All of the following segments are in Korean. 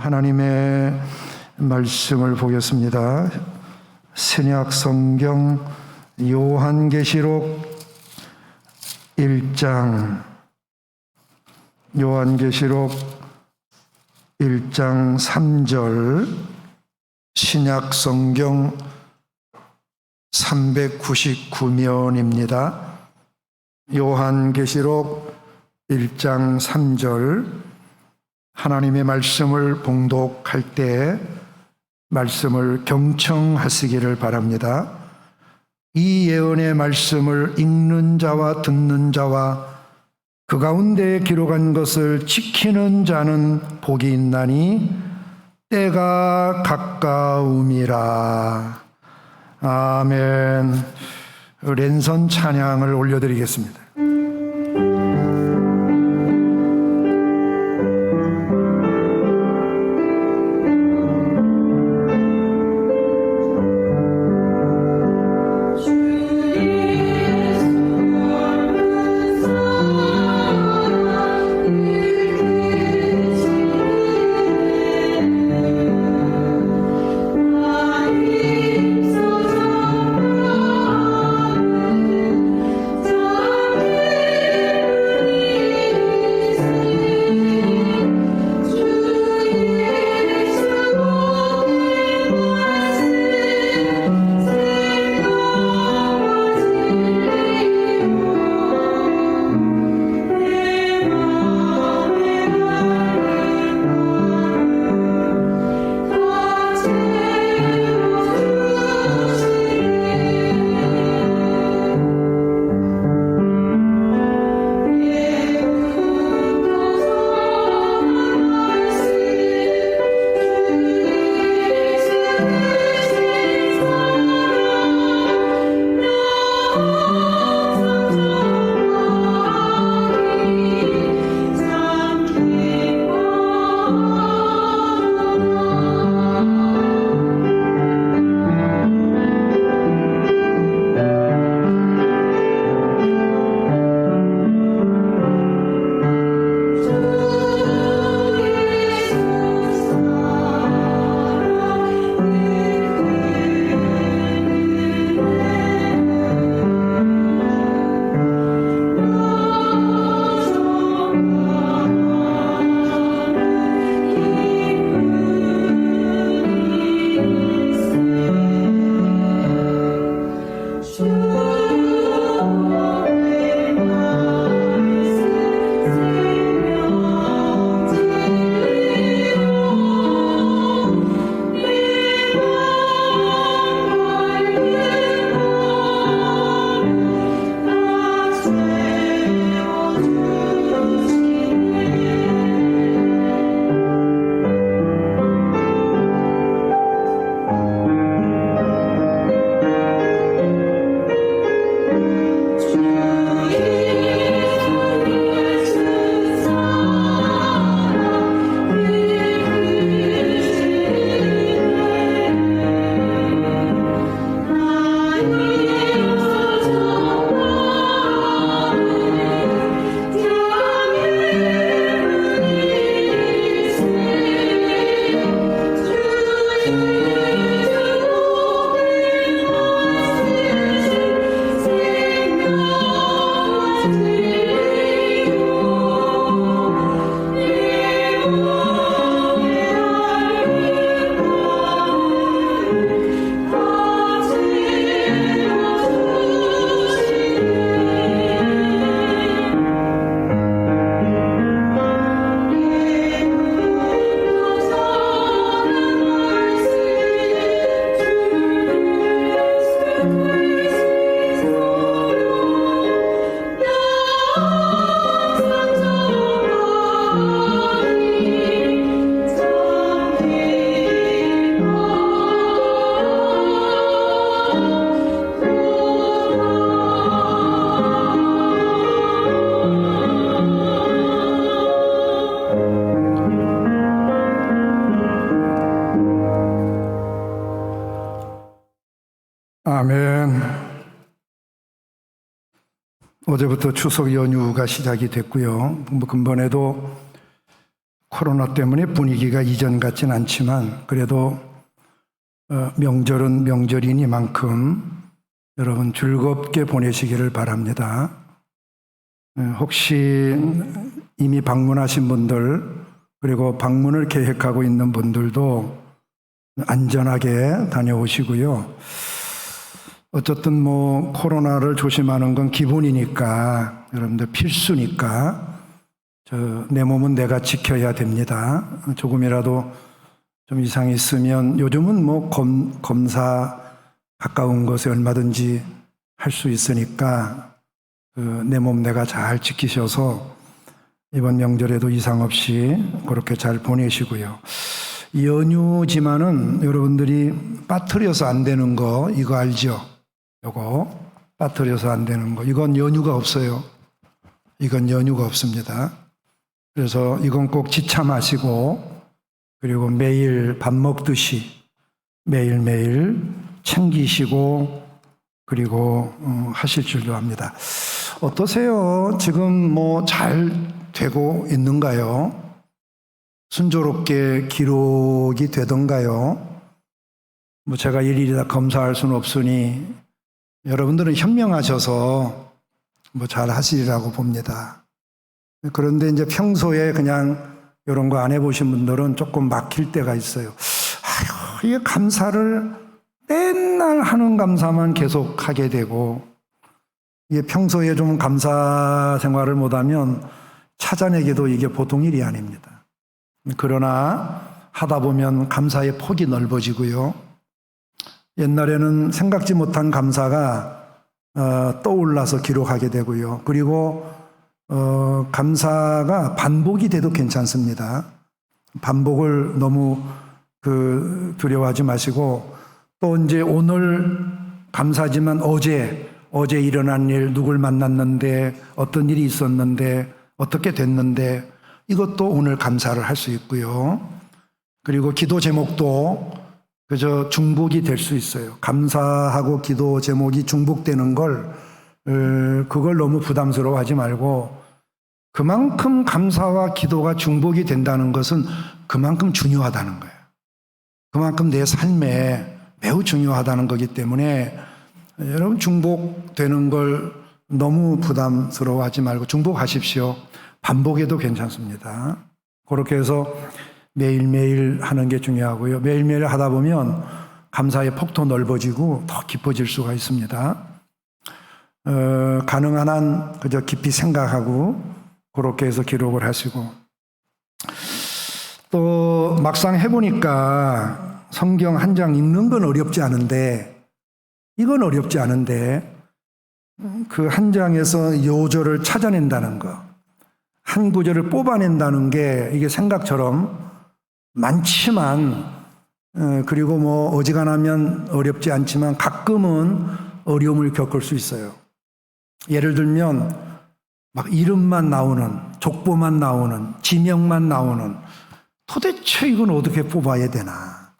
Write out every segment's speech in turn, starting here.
하나님의 말씀을 보겠습니다. 신약 성경 요한계시록 1장 요한계시록 1장 3절 신약 성경 399면입니다. 요한계시록 1장 3절 하나님의 말씀을 봉독할 때 말씀을 경청하시기를 바랍니다. 이 예언의 말씀을 읽는 자와 듣는 자와 그 가운데 기록한 것을 지키는 자는 복이 있나니 때가 가까움이라. 아멘. 랜선 찬양을 올려드리겠습니다. 아멘. 어제부터 추석 연휴가 시작이 됐고요. 근본에도 코로나 때문에 분위기가 이전 같진 않지만 그래도 명절은 명절이니만큼 여러분 즐겁게 보내시기를 바랍니다. 혹시 이미 방문하신 분들 그리고 방문을 계획하고 있는 분들도 안전하게 다녀오시고요. 어쨌든 뭐 코로나를 조심하는 건 기본이니까 여러분들 필수니까 내 몸은 내가 지켜야 됩니다. 조금이라도 좀 이상이 있으면 요즘은 뭐 검사 가까운 곳에 얼마든지 할 수 있으니까 내 몸 내가 잘 지키셔서 이번 명절에도 이상 없이 그렇게 잘 보내시고요. 연휴지만은 여러분들이 빠뜨려서 안 되는 거 이거 알죠? 요거 빠뜨려서 안 되는 거 이건 연휴가 없어요. 이건 연휴가 없습니다. 그래서 이건 꼭 지참하시고 그리고 매일 밥 먹듯이 매일매일 챙기시고 그리고 하실 줄도 압니다. 어떠세요? 지금 뭐 잘 되고 있는가요? 순조롭게 기록이 되던가요? 뭐 제가 일일이 다 검사할 수는 없으니 여러분들은 현명하셔서 뭐 잘 하시리라고 봅니다. 그런데 이제 평소에 그냥 이런 거 안 해보신 분들은 조금 막힐 때가 있어요. 아유, 이게 감사를 맨날 하는 감사만 계속 하게 되고, 이게 평소에 좀 감사 생활을 못하면 찾아내기도 이게 보통 일이 아닙니다. 그러나 하다 보면 감사의 폭이 넓어지고요. 옛날에는 생각지 못한 감사가 떠올라서 기록하게 되고요. 그리고 감사가 반복이 돼도 괜찮습니다. 반복을 너무 두려워하지 마시고 또 이제 오늘 감사지만 어제 일어난 일, 누굴 만났는데 어떤 일이 있었는데 어떻게 됐는데 이것도 오늘 감사를 할 수 있고요. 그리고 기도 제목도 그저 중복이 될 수 있어요. 감사하고 기도 제목이 중복되는 걸 그걸 너무 부담스러워하지 말고 그만큼 감사와 기도가 중복이 된다는 것은 그만큼 중요하다는 거예요. 그만큼 내 삶에 매우 중요하다는 거기 때문에 여러분 중복되는 걸 너무 부담스러워하지 말고 중복하십시오. 반복해도 괜찮습니다. 그렇게 해서 매일매일 하는 게 중요하고요. 매일매일 하다 보면 감사의 폭도 넓어지고 더 깊어질 수가 있습니다. 가능한 한 그저 깊이 생각하고 그렇게 해서 기록을 하시고 또 막상 해보니까 성경 한 장 읽는 건 어렵지 않은데 이건 어렵지 않은데 그 한 장에서 요절을 찾아낸다는 거 한 구절을 뽑아낸다는 게 이게 생각처럼 많지만 그리고 뭐 어지간하면 어렵지 않지만 가끔은 어려움을 겪을 수 있어요. 예를 들면 막 이름만 나오는 족보만 나오는 지명만 나오는 도대체 이건 어떻게 뽑아야 되나.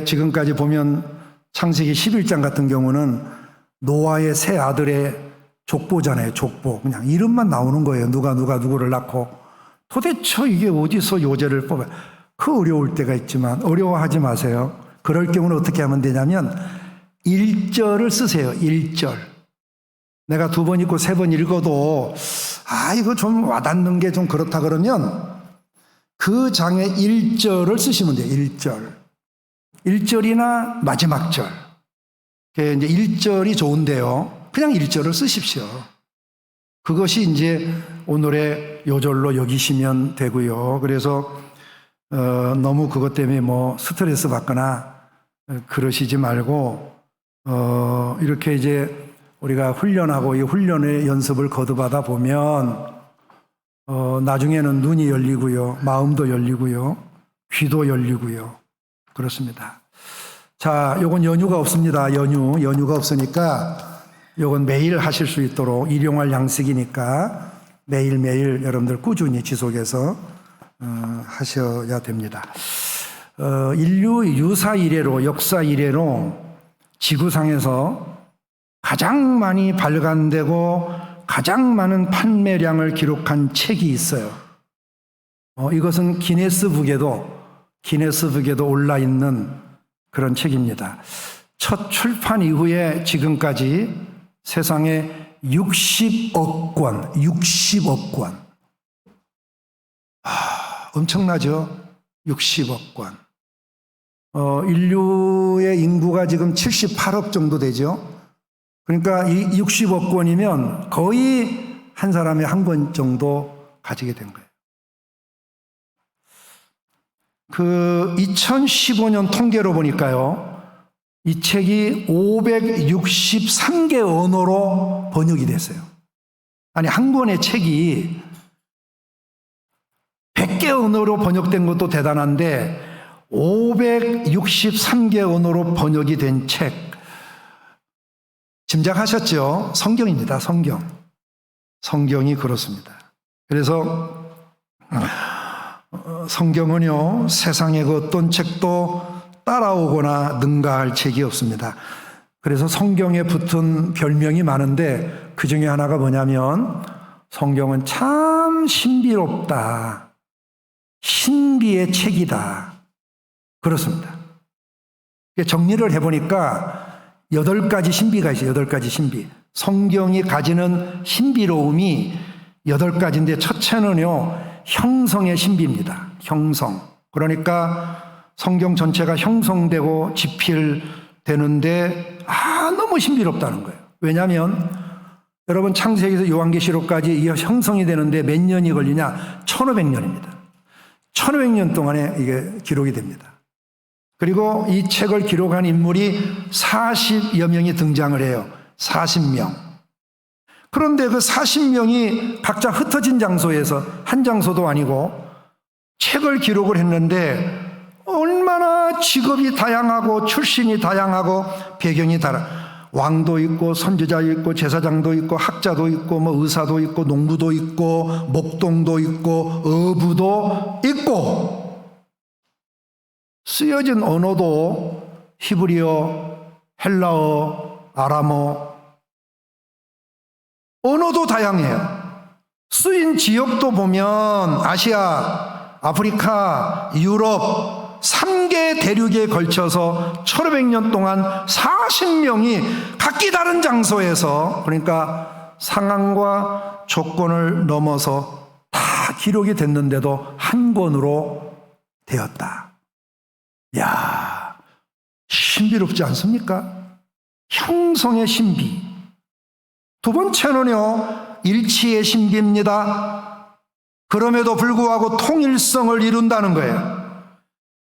지금까지 보면 창세기 11장 같은 경우는 노아의 세 아들의 족보잖아요. 족보. 그냥 이름만 나오는 거예요. 누가 누구를 낳고. 도대체 이게 어디서 요절을 뽑아요. 그 어려울 때가 있지만 어려워하지 마세요. 그럴 경우는 어떻게 하면 되냐면 1절을 쓰세요. 1절. 내가 2번 읽고 3번 읽어도 이거 좀 와닿는 게 좀 그렇다 그러면 그 장의 1절을 쓰시면 돼요. 1절. 1절이나 마지막 절. 이제 1절이 좋은데요. 그냥 1절을 쓰십시오. 그것이 이제 오늘의 요절로 여기시면 되고요. 그래서 너무 그것 때문에 뭐 스트레스 받거나 그러시지 말고 이렇게 이제 우리가 훈련하고 이 훈련의 연습을 거듭하다 보면 나중에는 눈이 열리고요. 마음도 열리고요. 귀도 열리고요. 그렇습니다. 자, 요건 연휴가 없습니다. 연휴가 없으니까 요건 매일 하실 수 있도록 일용할 양식이니까 매일매일 여러분들 꾸준히 지속해서 하셔야 됩니다. 인류 유사 이래로 역사 이래로 지구상에서 가장 많이 발간되고 가장 많은 판매량을 기록한 책이 있어요. 이것은 기네스북에도 올라 있는 그런 책입니다. 첫 출판 이후에 지금까지 세상에 60억 권. 엄청나죠? 60억 권. 인류의 인구가 지금 78억 정도 되죠? 그러니까 이 60억 권이면 거의 한 사람이 한 권 정도 가지게 된 거예요. 그 2015년 통계로 보니까요, 이 책이 563개 언어로 번역이 됐어요. 아니, 한 권의 책이 100개 언어로 번역된 것도 대단한데 563개 언어로 번역이 된 책, 짐작하셨죠? 성경입니다. 성경이 그렇습니다. 그래서 성경은요, 세상의 그 어떤 책도 따라오거나 능가할 책이 없습니다. 그래서 성경에 붙은 별명이 많은데 그 중에 하나가 뭐냐면 성경은 참 신비롭다, 신비의 책이다, 그렇습니다. 정리를 해보니까 8가지 신비가 있어요. 8가지 신비. 성경이 가지는 신비로움이 8가지인데 첫째는요, 형성의 신비입니다. 형성. 그러니까 성경 전체가 형성되고 집필되는데 너무 신비롭다는 거예요. 왜냐하면 여러분, 창세기에서 요한계시록까지 이 형성이 되는데 몇 년이 걸리냐? 1500년입니다. 1500년 동안에 이게 기록이 됩니다. 그리고 이 책을 기록한 인물이 40여 명이 등장을 해요. 40명. 그런데 그 40명이 각자 흩어진 장소에서, 한 장소도 아니고 책을 기록을 했는데 얼마나 직업이 다양하고 출신이 다양하고 배경이 달라. 왕도 있고 선지자 있고 제사장도 있고 학자도 있고 의사도 있고 농부도 있고 목동도 있고 어부도 있고, 쓰여진 언어도 히브리어, 헬라어, 아람어, 언어도 다양해요. 쓰인 지역도 보면 아시아, 아프리카, 유럽 3개 대륙에 걸쳐서 1500년 동안 40명이 각기 다른 장소에서, 그러니까 상황과 조건을 넘어서 다 기록이 됐는데도 한 권으로 되었다. 이야, 신비롭지 않습니까? 형성의 신비. 두 번째는요, 일치의 신비입니다. 그럼에도 불구하고 통일성을 이룬다는 거예요.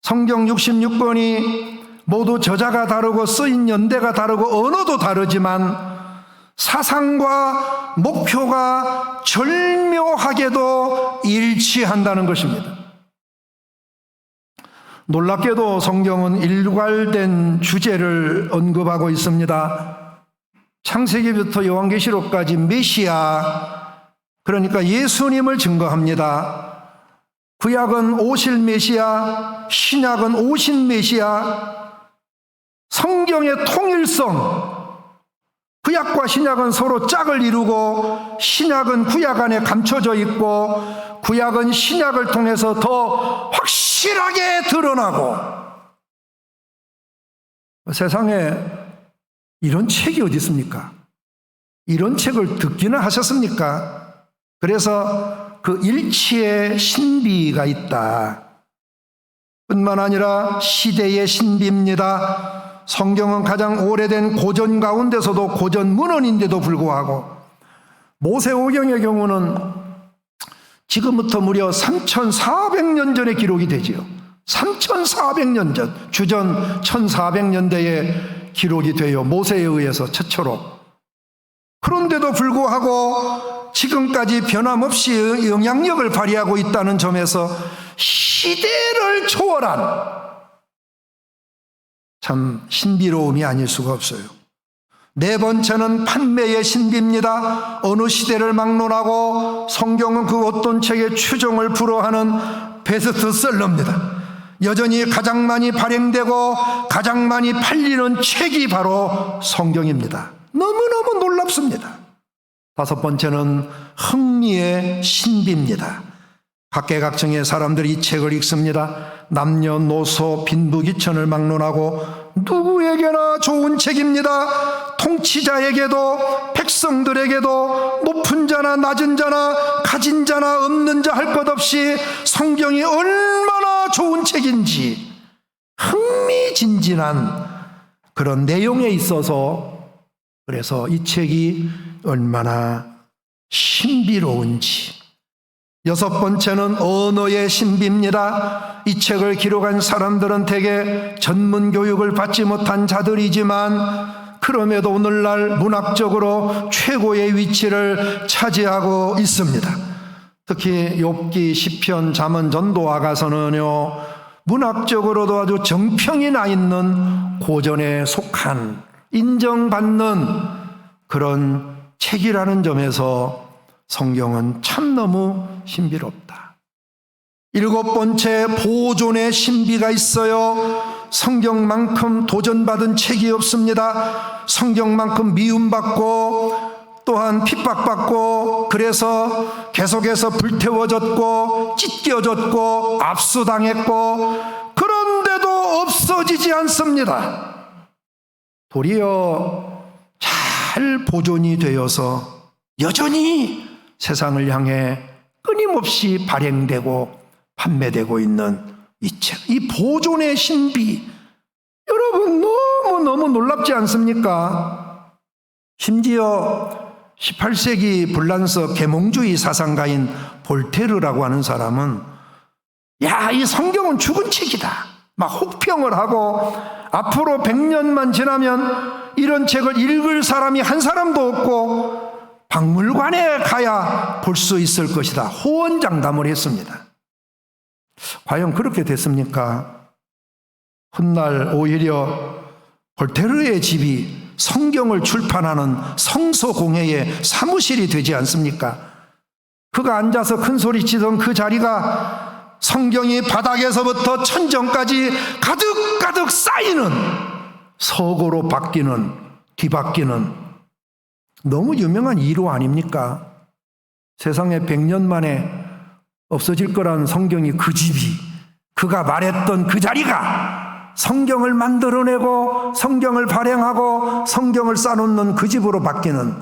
성경 66권이 모두 저자가 다르고 쓰인 연대가 다르고 언어도 다르지만 사상과 목표가 절묘하게도 일치한다는 것입니다. 놀랍게도 성경은 일괄된 주제를 언급하고 있습니다. 창세기부터 요한계시록까지 메시아, 그러니까 예수님을 증거합니다. 구약은 오실 메시아, 신약은 오신 메시아. 성경의 통일성, 구약과 신약은 서로 짝을 이루고 신약은 구약 안에 감춰져 있고 구약은 신약을 통해서 더 확실하게 드러나고. 세상에 이런 책이 어디 있습니까? 이런 책을 듣기는 하셨습니까? 그래서 그 일치의 신비가 있다. 뿐만 아니라 시대의 신비입니다. 성경은 가장 오래된 고전 가운데서도 고전 문헌인데도 불구하고 모세오경의 경우는 지금부터 무려 3400년 전에 기록이 되지요. 3400년 전, 주전 1400년대에 기록이 돼요. 모세에 의해서 최초로. 그런데도 불구하고 지금까지 변함없이 영향력을 발휘하고 있다는 점에서 시대를 초월한 참 신비로움이 아닐 수가 없어요. 네 번째는 판매의 신비입니다. 어느 시대를 막론하고 성경은 그 어떤 책의 추종을 불허하는 베스트셀러입니다. 여전히 가장 많이 발행되고 가장 많이 팔리는 책이 바로 성경입니다. 너무너무 놀랍습니다. 다섯 번째는 흥미의 신비입니다. 각계각층의 사람들이 이 책을 읽습니다. 남녀노소 빈부귀천을 막론하고 누구에게나 좋은 책입니다. 통치자에게도 백성들에게도 높은 자나 낮은 자나 가진 자나 없는 자 할 것 없이 성경이 얼마나 좋은 책인지 흥미진진한 그런 내용에 있어서, 그래서 이 책이 얼마나 신비로운지. 여섯 번째는 언어의 신비입니다. 이 책을 기록한 사람들은 대개 전문 교육을 받지 못한 자들이지만 그럼에도 오늘날 문학적으로 최고의 위치를 차지하고 있습니다. 특히 욥기, 시편, 잠언, 전도와 가서는요, 문학적으로도 아주 정평이 나 있는 고전에 속한, 인정받는 그런 책이라는 점에서 성경은 참 너무 신비롭다. 일곱 번째, 보존의 신비가 있어요. 성경만큼 도전받은 책이 없습니다. 성경만큼 미움받고 또한 핍박받고, 그래서 계속해서 불태워졌고 찢겨졌고 압수당했고, 그런데도 없어지지 않습니다. 도리어 잘 보존이 되어서 여전히 세상을 향해 끊임없이 발행되고 판매되고 있는 이 책, 이 보존의 신비, 여러분 너무너무 놀랍지 않습니까? 심지어 18세기 불란서 계몽주의 사상가인 볼테르라고 하는 사람은 야, 이 성경은 죽은 책이다 막 혹평을 하고, 앞으로 100년만 지나면 이런 책을 읽을 사람이 한 사람도 없고 박물관에 가야 볼 수 있을 것이다 호언장담을 했습니다. 과연 그렇게 됐습니까? 훗날 오히려 볼테르의 집이 성경을 출판하는 성서공회의 사무실이 되지 않습니까? 그가 앉아서 큰 소리 치던 그 자리가 성경이 바닥에서부터 천정까지 가득가득 쌓이는 서고로 바뀌는, 뒤바뀌는 너무 유명한 이로 아닙니까? 세상에 100년 만에 없어질 거라는 성경이 그 집이, 그가 말했던 그 자리가 성경을 만들어내고 성경을 발행하고 성경을 쌓아놓는 그 집으로 바뀌는,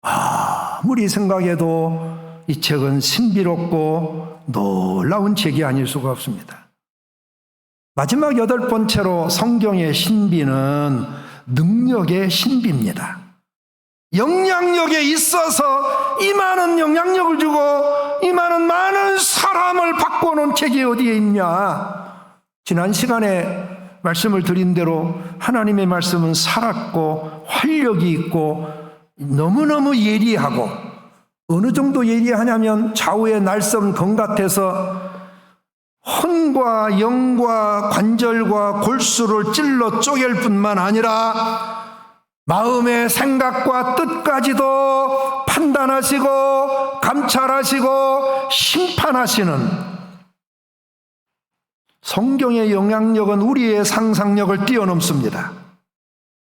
아무리 생각해도 이 책은 신비롭고 놀라운 책이 아닐 수가 없습니다. 마지막 여덟 번째로 성경의 신비는 능력의 신비입니다. 영향력에 있어서 이 많은 영향력을 주고 이 많은 사람을 바꿔놓은 책이 어디에 있냐. 지난 시간에 말씀을 드린 대로 하나님의 말씀은 살았고 활력이 있고 너무너무 예리하고, 어느 정도 예리하냐면 좌우의 날선 검 같아서 혼과 영과 관절과 골수를 찔러 쪼갤 뿐만 아니라 마음의 생각과 뜻까지도 판단하시고 감찰하시고 심판하시는, 성경의 영향력은 우리의 상상력을 뛰어넘습니다.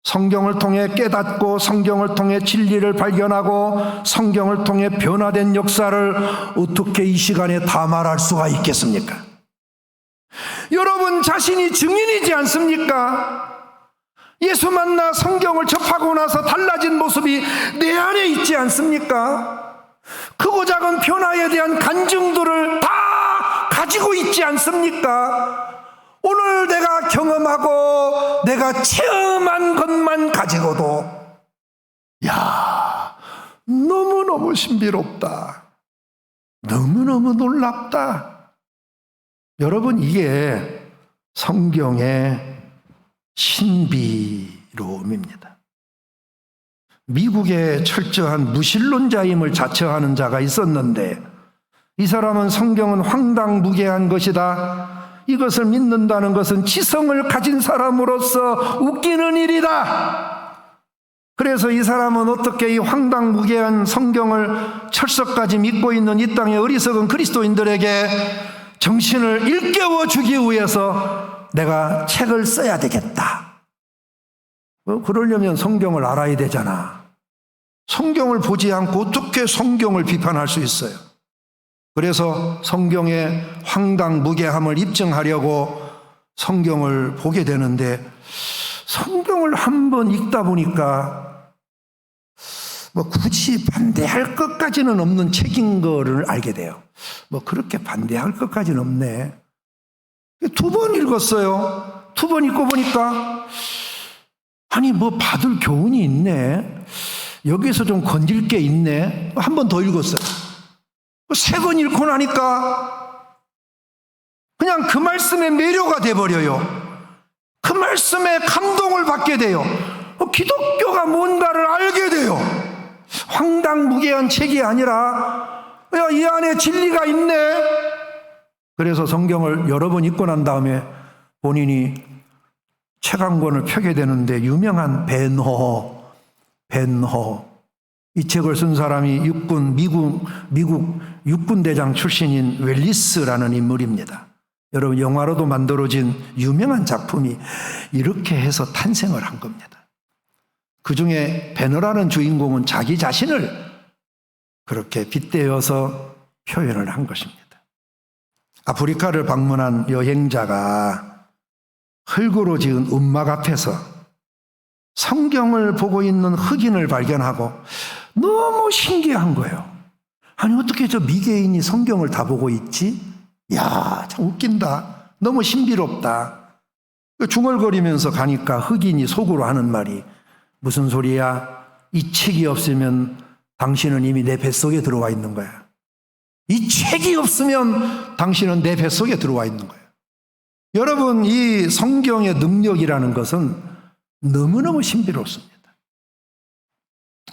성경을 통해 깨닫고 성경을 통해 진리를 발견하고 성경을 통해 변화된 역사를 어떻게 이 시간에 다 말할 수가 있겠습니까? 여러분 자신이 증인이지 않습니까? 예수 만나 성경을 접하고 나서 달라진 모습이 내 안에 있지 않습니까? 크고 작은 변화에 대한 간증들을 다 가지고 있지 않습니까? 오늘 내가 경험하고 내가 체험한 것만 가지고도 야, 너무너무 신비롭다, 너무너무 놀랍다. 여러분, 이게 성경의 신비로움입니다. 미국의 철저한 무신론자임을 자처하는 자가 있었는데, 이 사람은 성경은 황당무계한 것이다, 이것을 믿는다는 것은 지성을 가진 사람으로서 웃기는 일이다. 그래서 이 사람은 어떻게 이 황당무계한 성경을 철석까지 믿고 있는 이 땅의 어리석은 그리스도인들에게 정신을 일깨워 주기 위해서 내가 책을 써야 되겠다. 그러려면 성경을 알아야 되잖아. 성경을 보지 않고 어떻게 성경을 비판할 수 있어요? 그래서 성경의 황당무계함을 입증하려고 성경을 보게 되는데, 성경을 한번 읽다 보니까 뭐 굳이 반대할 것까지는 없는 책인 거를 알게 돼요. 뭐 그렇게 반대할 것까지는 없네. 2번 읽었어요. 2번 읽고 보니까 아니 뭐 받을 교훈이 있네, 여기서 좀 건질 게 있네. 한 번 더 읽었어요. 3번 읽고 나니까 그냥 그 말씀에 매료가 돼버려요. 그 말씀에 감동을 받게 돼요. 기독교가 뭔가를 알게 돼요. 황당무계한 책이 아니라 야, 이 안에 진리가 있네. 그래서 성경을 여러 번 읽고 난 다음에 본인이 책 한 권을 펴게 되는데, 유명한 벤호, 이 책을 쓴 사람이 미국 육군대장 출신인 웰리스라는 인물입니다. 여러분, 영화로도 만들어진 유명한 작품이 이렇게 해서 탄생을 한 겁니다. 그 중에 베너라는 주인공은 자기 자신을 그렇게 빗대어서 표현을 한 것입니다. 아프리카를 방문한 여행자가 흙으로 지은 움막 앞에서 성경을 보고 있는 흑인을 발견하고 너무 신기한 거예요. 아니 어떻게 저 미개인이 성경을 다 보고 있지? 야, 참 웃긴다. 너무 신비롭다. 중얼거리면서 가니까 흑인이 속으로 하는 말이 무슨 소리야? 이 책이 없으면 당신은 이미 내 뱃속에 들어와 있는 거야. 이 책이 없으면 당신은 내 뱃속에 들어와 있는 거야. 여러분, 이 성경의 능력이라는 것은 너무너무 신비롭습니다.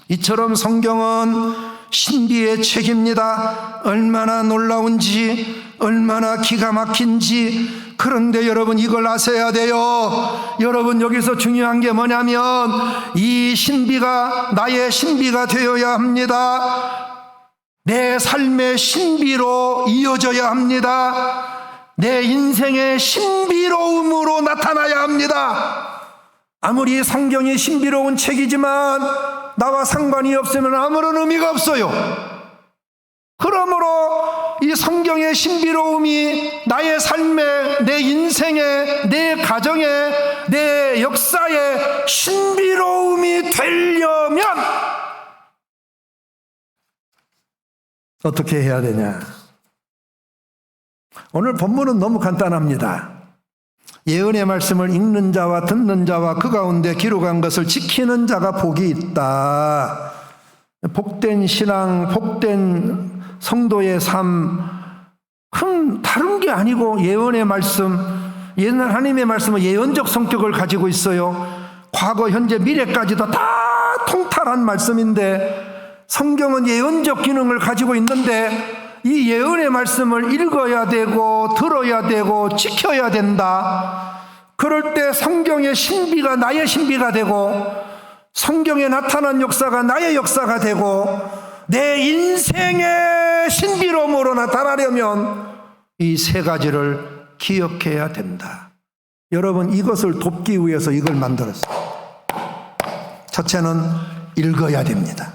이처럼 성경은 신비의 책입니다. 얼마나 놀라운지, 얼마나 기가 막힌지. 그런데 여러분, 이걸 아셔야 돼요. 여러분, 여기서 중요한 게 뭐냐면 이 신비가 나의 신비가 되어야 합니다. 내 삶의 신비로 이어져야 합니다. 내 인생의 신비로움으로 나타나야 합니다. 아무리 성경이 신비로운 책이지만 나와 상관이 없으면 아무런 의미가 없어요. 그러므로 이 성경의 신비로움이 나의 삶에, 내 인생에, 내 가정에, 내 역사에 신비로움이 되려면 어떻게 해야 되냐? 오늘 본문은 너무 간단합니다. 예언의 말씀을 읽는 자와 듣는 자와 그 가운데 기록한 것을 지키는 자가 복이 있다. 복된 신앙, 복된 성도의 삶, 큰 다른 게 아니고 예언의 말씀, 옛날 하나님의 말씀은 예언적 성격을 가지고 있어요. 과거, 현재, 미래까지도 다 통탈한 말씀인데 성경은 예언적 기능을 가지고 있는데 이 예언의 말씀을 읽어야 되고 들어야 되고 지켜야 된다. 그럴 때 성경의 신비가 나의 신비가 되고 성경에 나타난 역사가 나의 역사가 되고 내 인생의 신비로움으로 나타나려면 이 3가지를 기억해야 된다. 여러분, 이것을 돕기 위해서 이걸 만들었어요. 첫째는 읽어야 됩니다.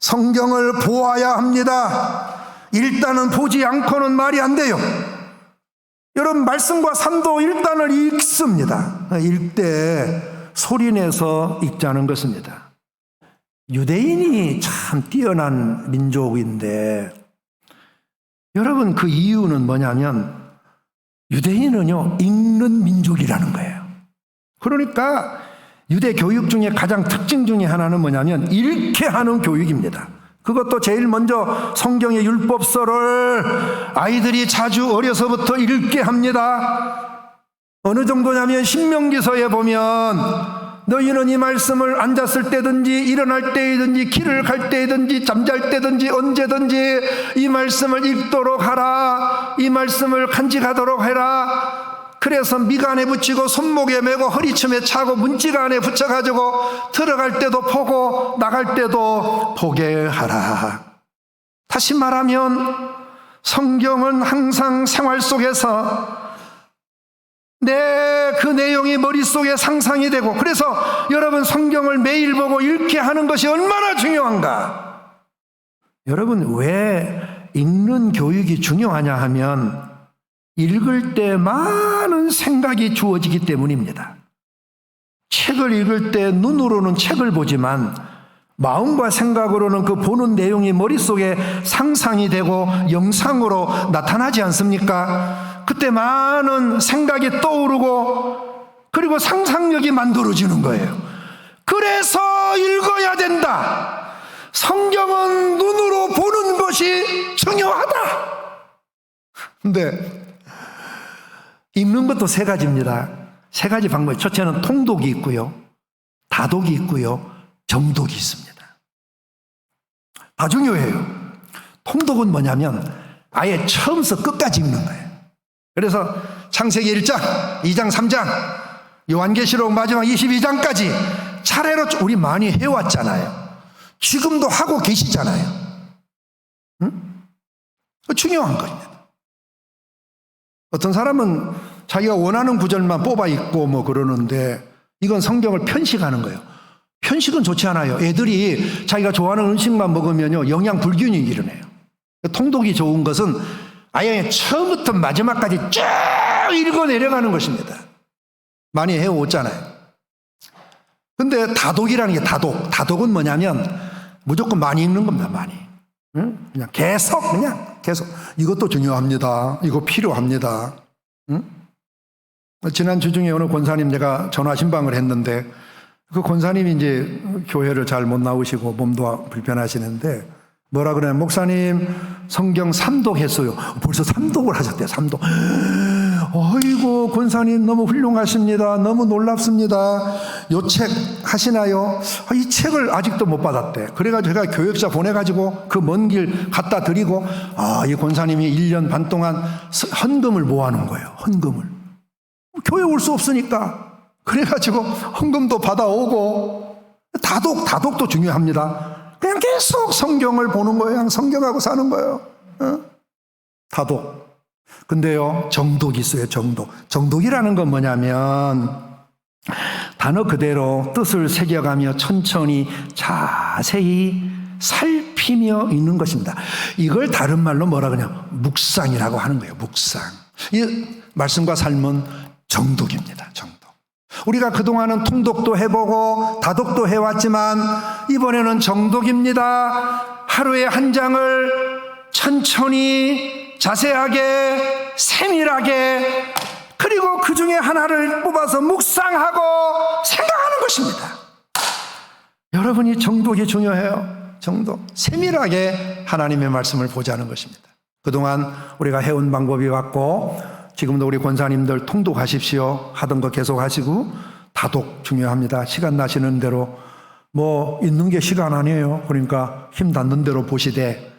성경을 보아야 합니다. 일단은 보지 않고는 말이 안 돼요. 여러분, 말씀과 산도 일단을 읽습니다. 읽되 소리내서 읽자는 것입니다. 유대인이 참 뛰어난 민족인데 여러분, 그 이유는 뭐냐면 유대인은요, 읽는 민족이라는 거예요. 그러니까 유대 교육 중에 가장 특징 중에 하나는 뭐냐면 읽게 하는 교육입니다. 그것도 제일 먼저 성경의 율법서를 아이들이 자주 어려서부터 읽게 합니다. 어느 정도냐면 신명기서에 보면 너희는 이 말씀을 앉았을 때든지 일어날 때이든지 길을 갈 때이든지 잠잘 때든지 언제든지 이 말씀을 읽도록 하라. 이 말씀을 간직하도록 해라. 그래서 미간에 붙이고 손목에 메고 허리춤에 차고 문지가 안에 붙여가지고 들어갈 때도 보고 나갈 때도 보게 하라. 다시 말하면 성경은 항상 생활 속에서 그 내용이 머릿속에 상상이 되고, 그래서 여러분, 성경을 매일 보고 읽게 하는 것이 얼마나 중요한가. 여러분, 왜 읽는 교육이 중요하냐 하면 읽을 때 많은 생각이 주어지기 때문입니다. 책을 읽을 때 눈으로는 책을 보지만 마음과 생각으로는 그 보는 내용이 머릿속에 상상이 되고 영상으로 나타나지 않습니까? 그때 많은 생각이 떠오르고 그리고 상상력이 만들어지는 거예요. 그래서 읽어야 된다. 성경은 눈으로 보는 것이 중요하다. 근데 읽는 것도 세 가지입니다. 세 가지 방법이, 첫째는 통독이 있고요, 다독이 있고요, 정독이 있습니다. 다 중요해요. 통독은 뭐냐면 아예 처음부터 끝까지 읽는 거예요. 그래서 창세기 1장, 2장, 3장, 요한계시록 마지막 22장까지 차례로 우리 많이 해왔잖아요. 지금도 하고 계시잖아요. 응? 중요한 겁니다. 어떤 사람은 자기가 원하는 구절만 뽑아 읽고 뭐 그러는데 이건 성경을 편식하는 거예요. 편식은 좋지 않아요. 애들이 자기가 좋아하는 음식만 먹으면요, 영양 불균형이 일어나요. 통독이 좋은 것은 아예 처음부터 마지막까지 쭉 읽어 내려가는 것입니다. 많이 해오잖아요. 근데 다독이라는 게 다독은 뭐냐면 무조건 많이 읽는 겁니다. 많이. 응? 그냥 계속 이것도 중요합니다. 이거 필요합니다. 응? 지난 주 중에 어느 권사님 내가 전화 신방을 했는데 그 권사님이 이제 교회를 잘 못 나오시고 몸도 불편하시는데 뭐라 그러냐면, 목사님 성경 3독 했어요. 벌써 3독을 하셨대요. 3독. 어이구, 권사님 너무 훌륭하십니다. 너무 놀랍습니다. 요 책 하시나요? 이 책을 아직도 못 받았대. 그래가지고 제가 교역자 보내가지고 그 먼 길 갖다 드리고, 이 권사님이 1년 반 동안 헌금을 모아놓은 거예요. 헌금을. 교회 올 수 없으니까. 그래가지고 헌금도 받아오고, 다독도 중요합니다. 그냥 계속 성경을 보는 거예요. 그냥 성경하고 사는 거예요. 다독. 근데요, 정독이 있어요. 정독이라는 건 뭐냐면 단어 그대로 뜻을 새겨가며 천천히 자세히 살피며 읽는 것입니다. 이걸 다른 말로 뭐라 그러냐, 묵상이라고 하는 거예요. 묵상. 이 말씀과 삶은 정독입니다. 정독. 우리가 그동안은 통독도 해보고 다독도 해왔지만 이번에는 정독입니다. 하루에 한 장을 천천히 자세하게 세밀하게, 그리고 그 중에 하나를 뽑아서 묵상하고 생각하는 것입니다. 여러분이 정독이 중요해요. 정독. 세밀하게 하나님의 말씀을 보자는 것입니다. 그동안 우리가 해온 방법이 왔고 지금도 우리 권사님들 통독하십시오. 하던 거 계속 하시고, 다독 중요합니다. 시간 나시는 대로, 뭐 있는 게 시간 아니에요. 그러니까 힘 닿는 대로 보시되,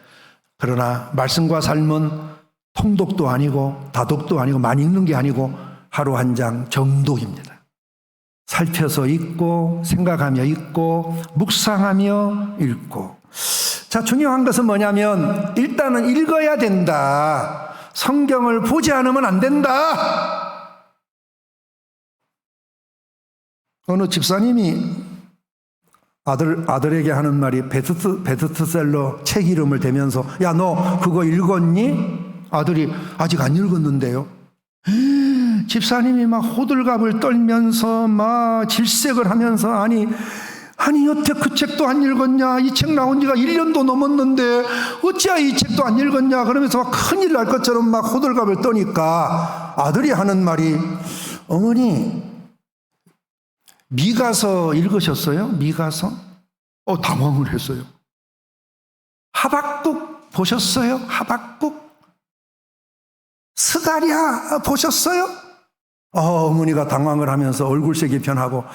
그러나 말씀과 삶은 통독도 아니고 다독도 아니고 많이 읽는 게 아니고 하루 한 장 정독입니다. 살펴서 읽고 생각하며 읽고 묵상하며 읽고. 자, 중요한 것은 뭐냐면 일단은 읽어야 된다. 성경을 보지 않으면 안 된다. 어느 집사님이 아들에게 하는 말이 베스트셀러 책 이름을 대면서, 야, 너 그거 읽었니? 아들이 아직 안 읽었는데요. 집사님이 막 호들갑을 떨면서 막 질색을 하면서, 아니 여태 그 책도 안 읽었냐? 이 책 나온 지가 1년도 넘었는데 어찌야 이 책도 안 읽었냐? 그러면서 막 큰일 날 것처럼 막 호들갑을 떠니까 아들이 하는 말이, 어머니 미가서 읽으셨어요? 미가서? 당황을 했어요. 하박국 보셨어요? 하박국? 스가랴 보셨어요? 어머니가 당황을 하면서 얼굴색이 변하고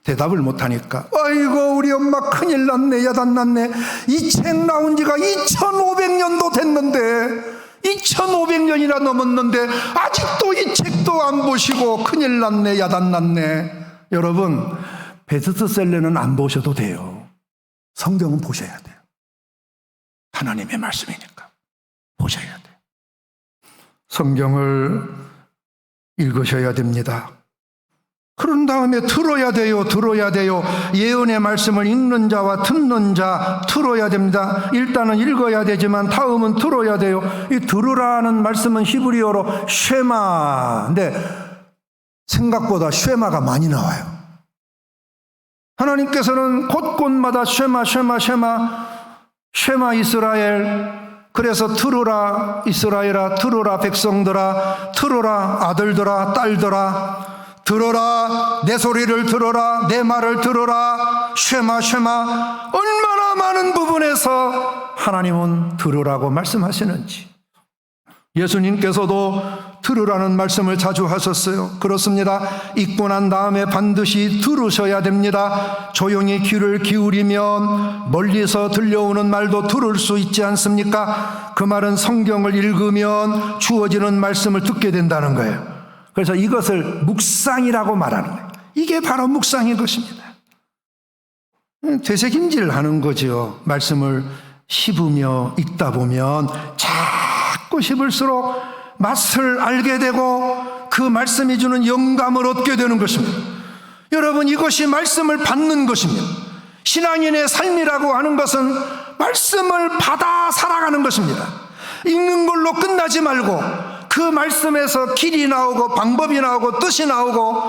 대답을 못하니까, 아이고 우리 엄마 큰일 났네, 야단 났네. 이 책 나온 지가 2500년도 됐는데, 2500년이나 넘었는데 아직도 이 책도 안 보시고 큰일 났네, 야단 났네. 여러분, 베스트셀러는 안 보셔도 돼요. 성경은 보셔야 돼요. 하나님의 말씀이니까 보셔야 돼요. 성경을 읽으셔야 됩니다. 그런 다음에 들어야 돼요. 예언의 말씀을 읽는 자와 듣는 자 들어야 됩니다. 일단은 읽어야 되지만 다음은 들어야 돼요. 이 들으라는 말씀은 히브리어로 쉐마인데 생각보다 쉐마가 많이 나와요. 하나님께서는 곳곳마다 쉐마 이스라엘, 그래서 들으라 이스라엘아, 들으라 백성들아, 들으라 아들들아 딸들아, 들어라, 내 소리를 들어라, 내 말을 들어라, 쉐마. 얼마나 많은 부분에서 하나님은 들으라고 말씀하시는지. 예수님께서도 들으라는 말씀을 자주 하셨어요. 그렇습니다. 읽고 난 다음에 반드시 들으셔야 됩니다. 조용히 귀를 기울이면 멀리서 들려오는 말도 들을 수 있지 않습니까? 그 말은 성경을 읽으면 주어지는 말씀을 듣게 된다는 거예요. 그래서 이것을 묵상이라고 말하는 거예요. 이게 바로 묵상인 것입니다. 되새김질 하는 거죠. 말씀을 씹으며 읽다 보면 자꾸 씹을수록 맛을 알게 되고 그 말씀이 주는 영감을 얻게 되는 것입니다. 여러분, 이것이 말씀을 받는 것입니다. 신앙인의 삶이라고 하는 것은 말씀을 받아 살아가는 것입니다. 읽는 걸로 끝나지 말고 그 말씀에서 길이 나오고 방법이 나오고 뜻이 나오고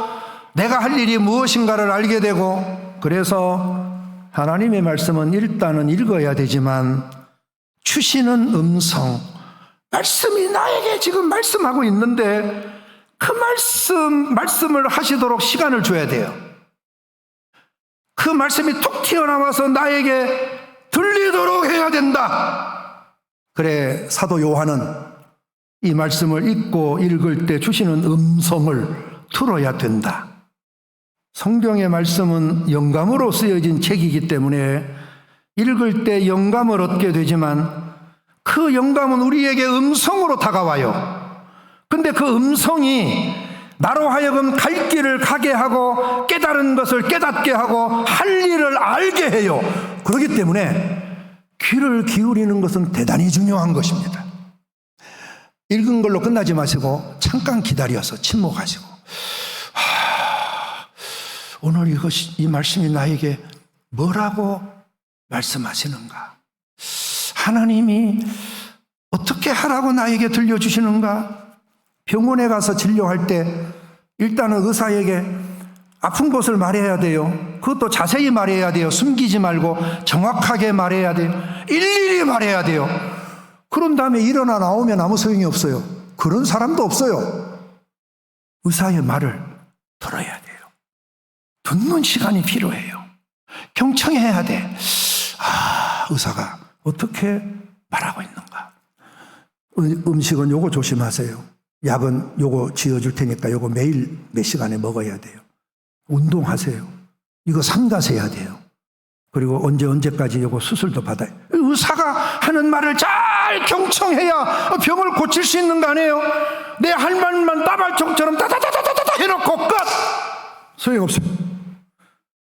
내가 할 일이 무엇인가를 알게 되고, 그래서 하나님의 말씀은 일단은 읽어야 되지만 주시는 음성, 말씀이 나에게 지금 말씀하고 있는데 그 말씀을 하시도록 시간을 줘야 돼요. 그 말씀이 톡 튀어나와서 나에게 들리도록 해야 된다. 그래, 사도 요한은 이 말씀을 읽고 읽을 때 주시는 음성을 들어야 된다. 성경의 말씀은 영감으로 쓰여진 책이기 때문에 읽을 때 영감을 얻게 되지만 그 영감은 우리에게 음성으로 다가와요. 근데 그 음성이 나로 하여금 갈 길을 가게 하고 깨달은 것을 깨닫게 하고 할 일을 알게 해요. 그렇기 때문에 귀를 기울이는 것은 대단히 중요한 것입니다. 읽은 걸로 끝나지 마시고 잠깐 기다려서 침묵하시고, 오늘 이 말씀이 나에게 뭐라고 말씀하시는가? 하나님이 어떻게 하라고 나에게 들려주시는가? 병원에 가서 진료할 때 일단은 의사에게 아픈 곳을 말해야 돼요. 그것도 자세히 말해야 돼요. 숨기지 말고 정확하게 말해야 돼요. 일일이 말해야 돼요. 그런 다음에 일어나 나오면 아무 소용이 없어요. 그런 사람도 없어요. 의사의 말을 들어야 돼요. 듣는 시간이 필요해요. 경청해야 돼. 의사가 어떻게 말하고 있는가? 음식은 요거 조심하세요. 약은 요거 지어줄 테니까 요거 매일 몇 시간에 먹어야 돼요. 운동하세요. 이거 삼가세야 돼요. 그리고 언제까지 요거 수술도 받아요. 의사가 하는 말을 잘 경청해야 병을 고칠 수 있는 거 아니에요? 내 할 말만 따발총처럼 따다다다다다 해놓고 끝! 소용없어요.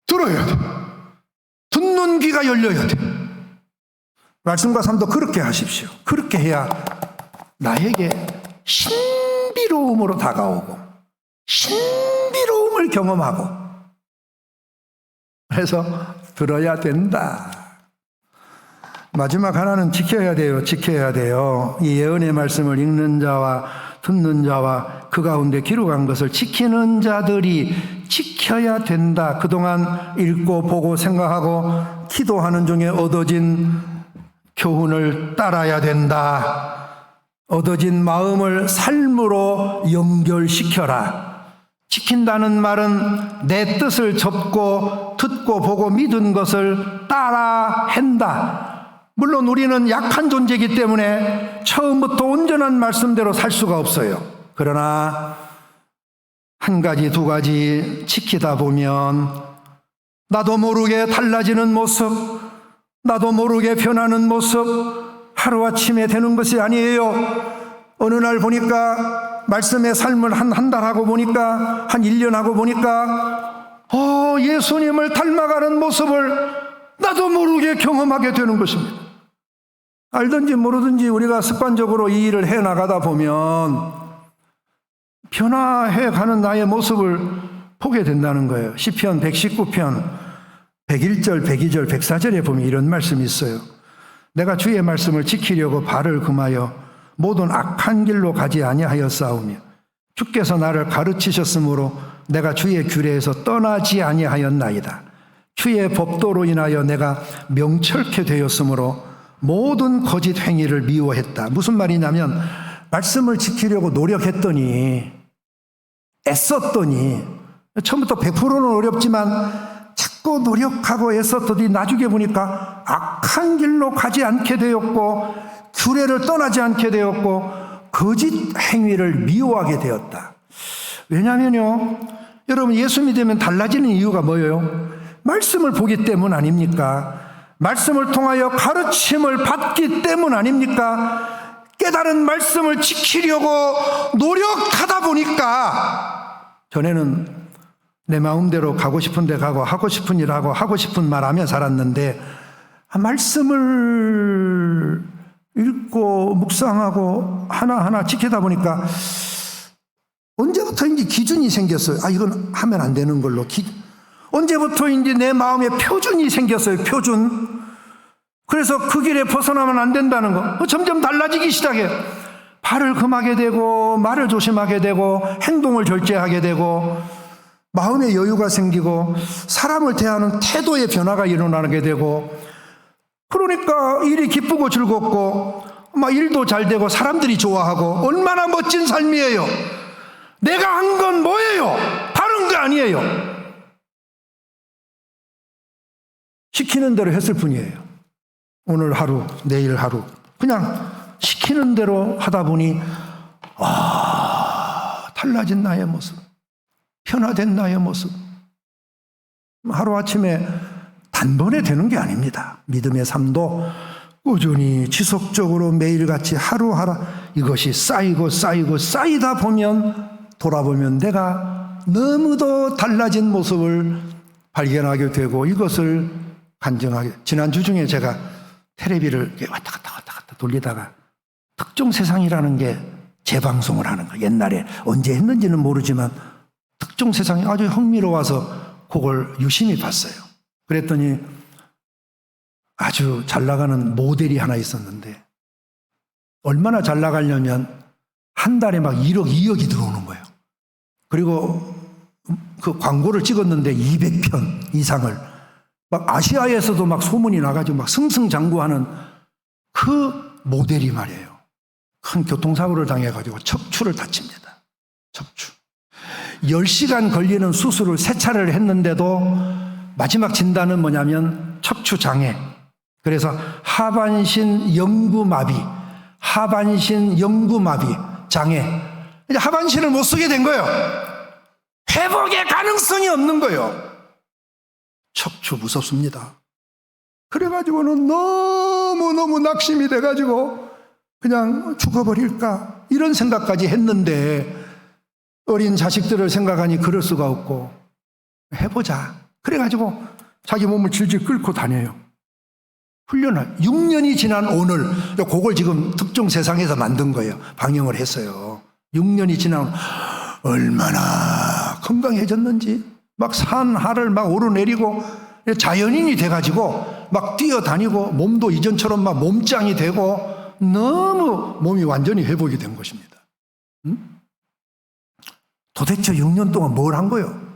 들어야 돼. 듣는 귀가 열려야 돼. 말씀과 삶도 그렇게 하십시오. 그렇게 해야 나에게 신비로움으로 다가오고 신비로움을 경험하고, 그래서 들어야 된다. 마지막 하나는 지켜야 돼요. 이 예언의 말씀을 읽는 자와 듣는 자와 그 가운데 기록한 것을 지키는 자들이 지켜야 된다. 그동안 읽고 보고 생각하고 기도하는 중에 얻어진 교훈을 따라야 된다. 얻어진 마음을 삶으로 연결시켜라. 지킨다는 말은 내 뜻을 접고 듣고 보고 믿은 것을 따라 한다. 물론 우리는 약한 존재이기 때문에 처음부터 온전한 말씀대로 살 수가 없어요. 그러나 한 가지 두 가지 지키다 보면 나도 모르게 달라지는 모습, 나도 모르게 변하는 모습, 하루아침에 되는 것이 아니에요. 어느 날 보니까 말씀의 삶을 한 달 하고 보니까 한 1년 하고 보니까 예수님을 닮아가는 모습을 나도 모르게 경험하게 되는 것입니다. 알든지 모르든지 우리가 습관적으로 이 일을 해나가다 보면 변화해가는 나의 모습을 보게 된다는 거예요. 시편 119편 101절, 102절, 104절에 보면 이런 말씀이 있어요. 내가 주의 말씀을 지키려고 발을 금하여 모든 악한 길로 가지 아니하였사오며 주께서 나를 가르치셨으므로 내가 주의 규례에서 떠나지 아니하였나이다. 주의 법도로 인하여 내가 명철케 되었으므로 모든 거짓 행위를 미워했다. 무슨 말이냐면 말씀을 지키려고 노력했더니 애썼더니 처음부터 100%는 어렵지만 자꾸 노력하고 애썼더니 나중에 보니까 악한 길로 가지 않게 되었고 규례를 떠나지 않게 되었고 거짓 행위를 미워하게 되었다. 왜냐하면요, 여러분 예수 믿으면 달라지는 이유가 뭐예요? 말씀을 보기 때문 아닙니까? 말씀을 통하여 가르침을 받기 때문 아닙니까? 깨달은 말씀을 지키려고 노력하다 보니까 전에는 내 마음대로 가고 싶은 데 가고 하고 싶은 일 하고 하고 싶은 말 하며 살았는데 말씀을 읽고 묵상하고 하나하나 지키다 보니까 언제부터인지 기준이 생겼어요. 이건 하면 안 되는 걸로. 언제부터인지 내 마음에 표준이 생겼어요. 표준. 그래서 그 길에 벗어나면 안 된다는 거. 점점 달라지기 시작해요. 발을 금하게 되고 말을 조심하게 되고 행동을 절제하게 되고 마음의 여유가 생기고 사람을 대하는 태도의 변화가 일어나게 되고 그러니까 일이 기쁘고 즐겁고 막 일도 잘 되고 사람들이 좋아하고 얼마나 멋진 삶이에요. 내가 한 건 뭐예요? 다른 거 아니에요. 시키는 대로 했을 뿐이에요. 오늘 하루, 내일 하루 그냥 시키는 대로 하다 보니 달라진 나의 모습, 변화된 나의 모습. 하루아침에 단번에 되는 게 아닙니다. 믿음의 삶도 꾸준히 지속적으로 매일같이 하루하루 이것이 쌓이고 쌓이고 쌓이다 보면 돌아보면 내가 너무도 달라진 모습을 발견하게 되고 이것을 간증하게. 지난주 중에 제가 텔레비를 왔다 갔다 돌리다가 특종 세상이라는 게 재방송을 하는 거. 옛날에 언제 했는지는 모르지만 특종 세상이 아주 흥미로워서 그걸 유심히 봤어요. 그랬더니 아주 잘 나가는 모델이 하나 있었는데 얼마나 잘 나가려면 한 달에 막 1억, 2억이 들어오는 거예요. 그리고 그 광고를 찍었는데 200편 이상을 막 아시아에서도 막 소문이 나가지고 막 승승장구하는 그 모델이 말이에요. 큰 교통사고를 당해가지고 척추를 다칩니다. 척추. 10시간 걸리는 수술을 3차례를 했는데도 마지막 진단은 뭐냐면 척추장애. 그래서 하반신 영구마비, 하반신 영구마비 장애. 이제 하반신을 못 쓰게 된 거예요. 회복의 가능성이 없는 거예요. 척추 무섭습니다. 그래가지고는 너무너무 낙심이 돼가지고 그냥 죽어버릴까 이런 생각까지 했는데 어린 자식들을 생각하니 그럴 수가 없고 해보자. 그래가지고 자기 몸을 질질 끌고 다녀요. 훈련을 6년이 지난 오늘 그걸 지금 특종 세상에서 만든 거예요. 방영을 했어요. 6년이 지난 얼마나 건강해졌는지 막 산하를 막 오르내리고 자연인이 돼가지고 막 뛰어다니고 몸도 이전처럼 막 몸짱이 되고 너무 몸이 완전히 회복이 된 것입니다. 도대체 6년 동안 뭘 한 거예요?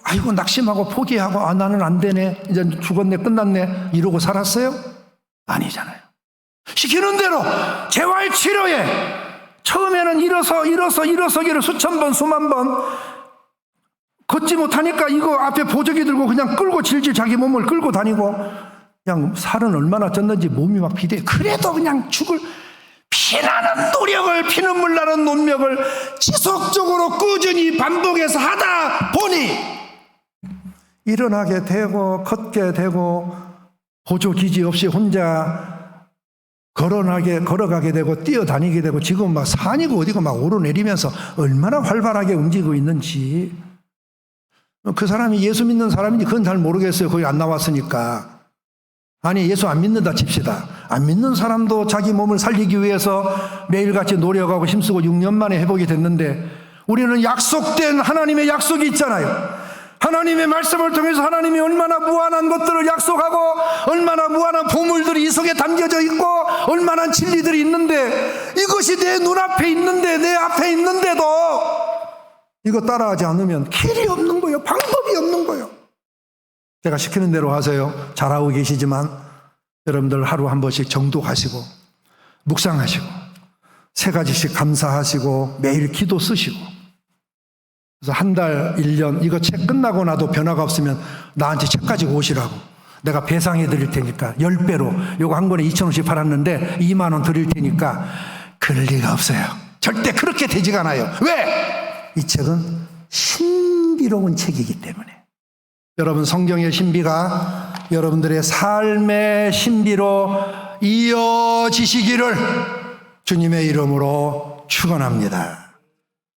아이고 낙심하고 포기하고 나는 안 되네 이제 죽었네 끝났네 이러고 살았어요? 아니잖아요. 시키는 대로 재활치료에 처음에는 일어서기를 수천 번 수만 번 걷지 못하니까 이거 앞에 보조기 들고 그냥 끌고 질질 자기 몸을 끌고 다니고 그냥 살은 얼마나 쪘는지 몸이 막 비대. 그래도 그냥 죽을 피나는 노력을 피눈물 나는 논력을 지속적으로 꾸준히 반복해서 하다 보니 일어나게 되고 걷게 되고 보조기지 없이 혼자 걸어가게 되고 뛰어다니게 되고 지금 막 산이고 어디고 막 오르내리면서 얼마나 활발하게 움직이고 있는지. 그 사람이 예수 믿는 사람인지 그건 잘 모르겠어요. 거기 안 나왔으니까. 아니 예수 안 믿는다 칩시다. 안 믿는 사람도 자기 몸을 살리기 위해서 매일같이 노력하고 힘쓰고 6년 만에 회복이 됐는데 우리는 약속된 하나님의 약속이 있잖아요. 하나님의 말씀을 통해서 하나님이 얼마나 무한한 것들을 약속하고 얼마나 무한한 보물들이 이 속에 담겨져 있고 얼마나 진리들이 있는데 이것이 내 눈앞에 있는데 내 앞에 있는데도 이거 따라하지 않으면 길이 없는 거예요. 방법이 없는 거예요. 제가 시키는 대로 하세요. 잘하고 계시지만 여러분들 하루 한 번씩 정독하시고 묵상하시고 3가지씩 감사하시고 매일 기도 쓰시고 그래서 한 달, 1년 이거 책 끝나고 나도 변화가 없으면 나한테 책 가지고 오시라고 내가 배상해 드릴 테니까 10배로 요거 한 권에 2,000원씩 팔았는데 2만 원 드릴 테니까 그럴 리가 없어요. 절대 그렇게 되지가 않아요. 왜? 이 책은 신비로운 책이기 때문에. 여러분 성경의 신비가 여러분들의 삶의 신비로 이어지시기를 주님의 이름으로 축원합니다.